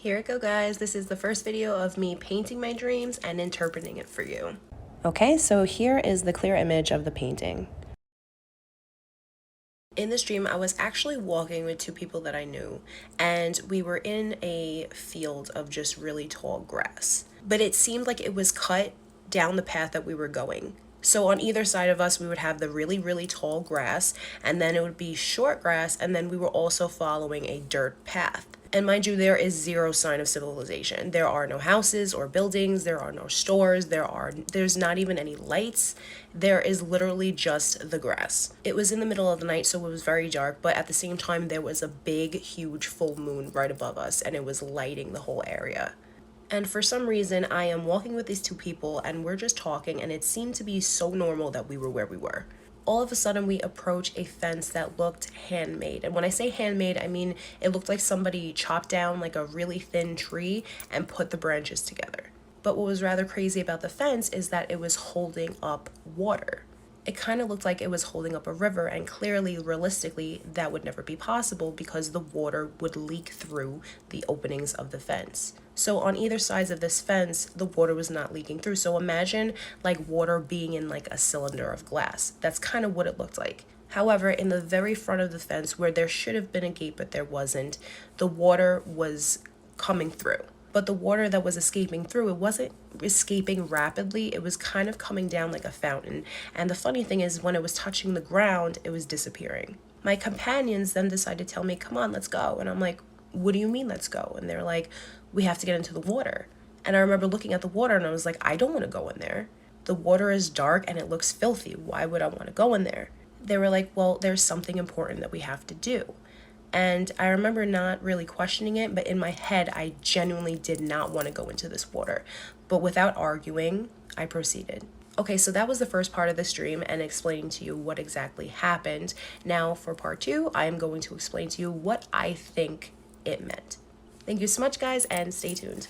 Here it go, guys. This is the first video of me painting my dreams and interpreting it for you. Okay, so here is the clear image of the painting. In this dream, I was actually walking with two people that I knew, and we were in a field of just really tall grass. But it seemed like it was cut down the path that we were going. So on either side of us, we would have the really, really tall grass, and then it would be short grass, and then we were also following a dirt path. And mind you, there is zero sign of civilization. There are no houses or buildings, there are no stores, there's not even any lights. There is literally just the grass. It was in the middle of the night, so it was very dark, but at the same time there was a big, huge full moon right above us, and it was lighting the whole area. And for some reason, I am walking with these two people and we're just talking, and it seemed to be so normal that we were where we were. All of a sudden, we approach a fence that looked handmade. And when I say handmade, I mean it looked like somebody chopped down like a really thin tree and put the branches together. But what was rather crazy about the fence is that it was holding up water. It kind of looked like it was holding up a river, and clearly, realistically, that would never be possible because the water would leak through the openings of the fence. So on either sides of this fence, the water was not leaking through. So imagine like water being in like a cylinder of glass. That's kind of what it looked like. However, in the very front of the fence where there should have been a gate but there wasn't, the water was coming through. But the water that was escaping through, it wasn't escaping rapidly. It was kind of coming down like a fountain. And the funny thing is, when it was touching the ground, it was disappearing. My companions then decided to tell me, come on, let's go. And I'm like, what do you mean, let's go? And they're like, we have to get into the water. And I remember looking at the water and I was like, I don't want to go in there. The water is dark and it looks filthy. Why would I want to go in there? They were like, well, there's something important that we have to do. And I remember not really questioning it, but in my head, I genuinely did not want to go into this water. But without arguing, I proceeded. Okay, so that was the first part of this dream and explaining to you what exactly happened. Now for part two, I am going to explain to you what I think it meant. Thank you so much, guys, and stay tuned.